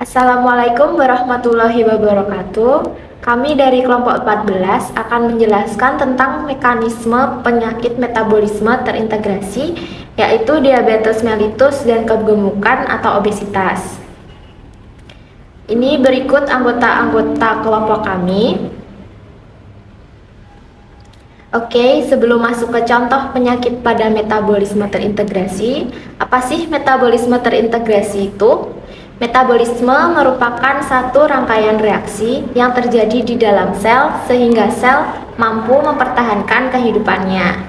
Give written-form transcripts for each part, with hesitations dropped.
Assalamualaikum warahmatullahi wabarakatuh. Kami dari kelompok 14 akan menjelaskan tentang mekanisme penyakit metabolisme terintegrasi, yaitu diabetes mellitus dan kegemukan atau obesitas. Ini berikut anggota-anggota kelompok kami. Oke, sebelum masuk ke contoh penyakit pada metabolisme terintegrasi, apa sih metabolisme terintegrasi itu? Metabolisme merupakan satu rangkaian reaksi yang terjadi di dalam sel sehingga sel mampu mempertahankan kehidupannya.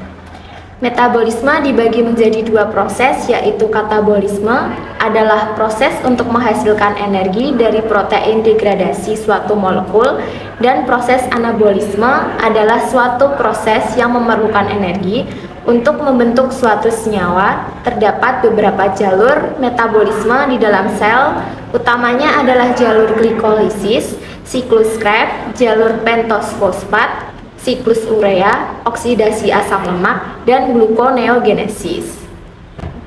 Metabolisme dibagi menjadi dua proses, yaitu katabolisme adalah proses untuk menghasilkan energi dari protein degradasi suatu molekul, dan proses anabolisme adalah suatu proses yang memerlukan energi untuk membentuk suatu senyawa. Terdapat beberapa jalur metabolisme di dalam sel, utamanya adalah jalur glikolisis, siklus Krebs, jalur pentose fosfat, siklus urea, oksidasi asam lemak, dan gluconeogenesis.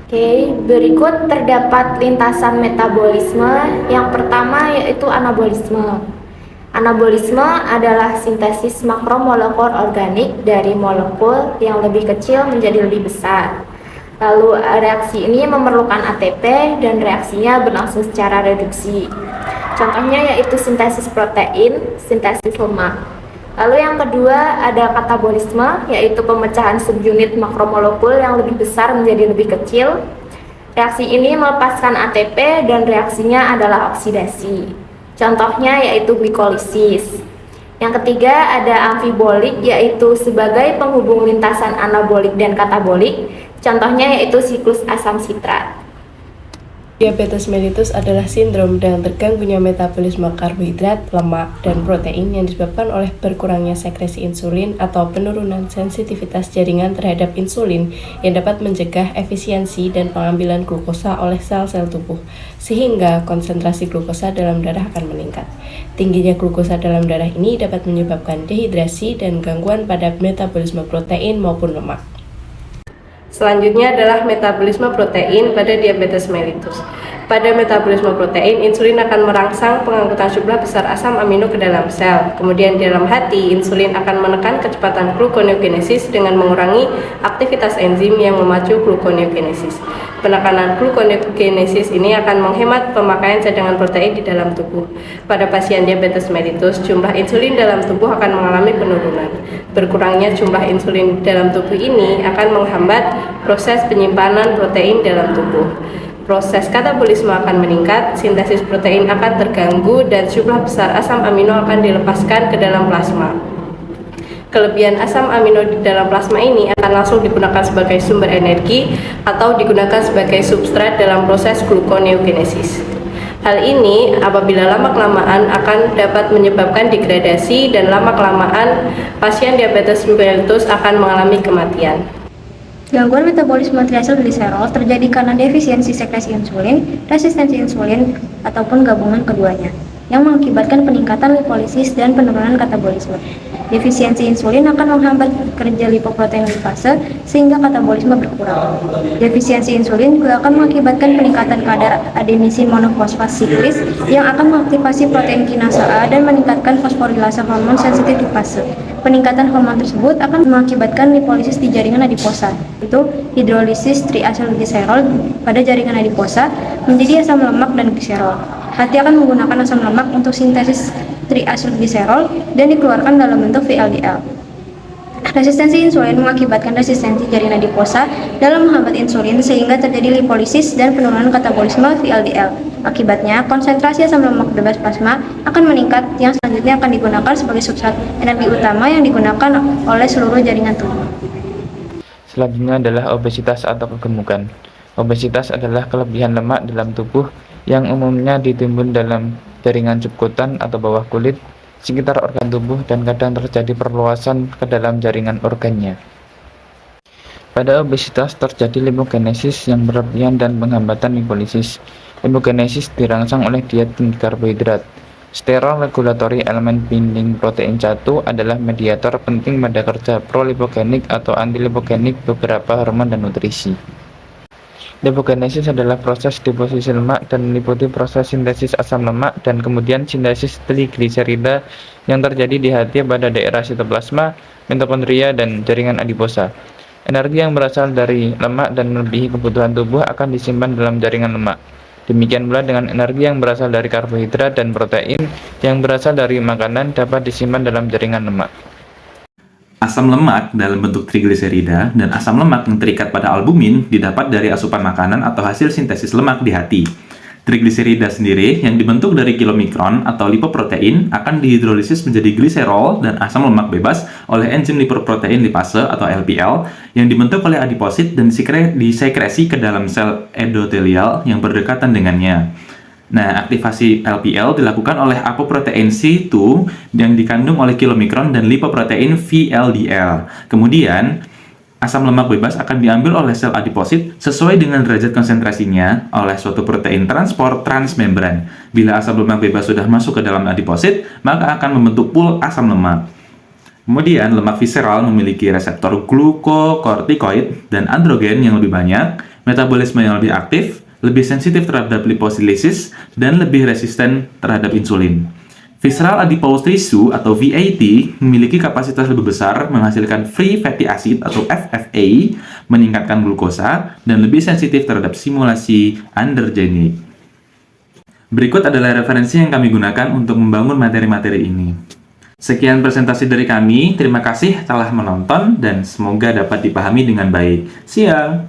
Oke, berikut terdapat lintasan metabolisme. Yang pertama yaitu anabolisme. Anabolisme adalah sintesis makromolekul organik dari molekul yang lebih kecil menjadi lebih besar. Lalu reaksi ini memerlukan ATP dan reaksinya berlangsung secara reduksi. Contohnya yaitu sintesis protein, sintesis lemak. Lalu yang kedua ada katabolisme, yaitu pemecahan subunit makromolekul yang lebih besar menjadi lebih kecil. Reaksi ini melepaskan ATP dan reaksinya adalah oksidasi. Contohnya yaitu glikolisis. Yang ketiga ada amfibolik, yaitu sebagai penghubung lintasan anabolik dan katabolik. Contohnya yaitu siklus asam sitrat. Diabetes mellitus adalah sindrom dengan terganggunya metabolisme karbohidrat, lemak, dan protein yang disebabkan oleh berkurangnya sekresi insulin atau penurunan sensitivitas jaringan terhadap insulin yang dapat mencegah efisiensi dan pengambilan glukosa oleh sel-sel tubuh, sehingga konsentrasi glukosa dalam darah akan meningkat. Tingginya glukosa dalam darah ini dapat menyebabkan dehidrasi dan gangguan pada metabolisme protein maupun lemak. Selanjutnya adalah metabolisme protein pada diabetes mellitus. Pada metabolisme protein, insulin akan merangsang pengangkutan jumlah besar asam amino ke dalam sel. Kemudian di dalam hati, insulin akan menekan kecepatan gluconeogenesis dengan mengurangi aktivitas enzim yang memacu gluconeogenesis. Penekanan gluconeogenesis ini akan menghemat pemakaian cadangan protein di dalam tubuh. Pada pasien diabetes mellitus, jumlah insulin dalam tubuh akan mengalami penurunan. Berkurangnya jumlah insulin dalam tubuh ini akan menghambat proses penyimpanan protein dalam tubuh. Proses katabolisme akan meningkat, sintesis protein akan terganggu, dan jumlah besar asam amino akan dilepaskan ke dalam plasma. Kelebihan asam amino di dalam plasma ini akan langsung digunakan sebagai sumber energi atau digunakan sebagai substrat dalam proses gluconeogenesis. Hal ini apabila lama-kelamaan akan dapat menyebabkan degradasi, dan lama-kelamaan pasien diabetes mellitus akan mengalami kematian. Gangguan metabolisme triasilgliserol terjadi karena defisiensi sekresi insulin, resistensi insulin, ataupun gabungan keduanya, yang mengakibatkan peningkatan lipolisis dan penurunan katabolisme. Defisiensi insulin akan menghambat kerja lipoprotein lipase sehingga katabolisme berkurang. Defisiensi insulin juga akan mengakibatkan peningkatan kadar adenisin monofosfat siklis yang akan mengaktifasi protein kinase A dan meningkatkan fosforilase hormon sensitif lipase. Peningkatan hormon tersebut akan mengakibatkan lipolisis di jaringan adiposa, yaitu hidrolisis triasylglycerol pada jaringan adiposa menjadi asam lemak dan gliserol. Hati akan menggunakan asam lemak untuk sintesis triasylglycerol dan dikeluarkan dalam bentuk VLDL. Resistensi insulin mengakibatkan resistensi jaringan adiposa dalam menghambat insulin sehingga terjadi lipolisis dan penurunan katabolisme VLDL. Akibatnya, konsentrasi asam lemak bebas plasma akan meningkat yang selanjutnya akan digunakan sebagai substrat energi utama yang digunakan oleh seluruh jaringan tubuh. Selanjutnya adalah obesitas atau kegemukan. Obesitas adalah kelebihan lemak dalam tubuh yang umumnya ditimbun dalam jaringan subkutan atau bawah kulit, sekitar organ tubuh, dan kadang terjadi perluasan ke dalam jaringan organnya. Pada obesitas terjadi lipogenesis yang berlebihan dan penghambatan lipolisis. Lipogenesis dirangsang oleh diet tinggi karbohidrat. Sterol regulatory element binding protein 1 adalah mediator penting pada kerja prolipogenik atau antilipogenik beberapa hormon dan nutrisi. Lipogenesis adalah proses deposisi lemak dan meliputi proses sintesis asam lemak dan kemudian sintesis trigliserida yang terjadi di hati pada daerah sitoplasma, mitokondria, dan jaringan adiposa. Energi yang berasal dari lemak dan melebihi kebutuhan tubuh akan disimpan dalam jaringan lemak. Demikian pula dengan energi yang berasal dari karbohidrat dan protein yang berasal dari makanan dapat disimpan dalam jaringan lemak. Asam lemak dalam bentuk trigliserida dan asam lemak yang terikat pada albumin didapat dari asupan makanan atau hasil sintesis lemak di hati. Trigliserida sendiri yang dibentuk dari kilomikron atau lipoprotein akan dihidrolisis menjadi gliserol dan asam lemak bebas oleh enzim lipoprotein lipase atau LPL yang dibentuk oleh adiposit dan disekresi ke dalam sel endotelial yang berdekatan dengannya. Nah, aktivasi LPL dilakukan oleh apoprotein C2 yang dikandung oleh kilomikron dan lipoprotein VLDL. Kemudian, asam lemak bebas akan diambil oleh sel adiposit sesuai dengan derajat konsentrasinya oleh suatu protein transport transmembran. Bila asam lemak bebas sudah masuk ke dalam adiposit, maka akan membentuk pool asam lemak. Kemudian, lemak visceral memiliki reseptor glukokortikoid dan androgen yang lebih banyak, metabolisme yang lebih aktif, lebih sensitif terhadap liposilisis, dan lebih resisten terhadap insulin. Visceral adipose tissue atau VAT memiliki kapasitas lebih besar menghasilkan free fatty acid atau FFA, meningkatkan glukosa, dan lebih sensitif terhadap stimulasi androgenik. Berikut adalah referensi yang kami gunakan untuk membangun materi-materi ini. Sekian presentasi dari kami, terima kasih telah menonton dan semoga dapat dipahami dengan baik. See ya!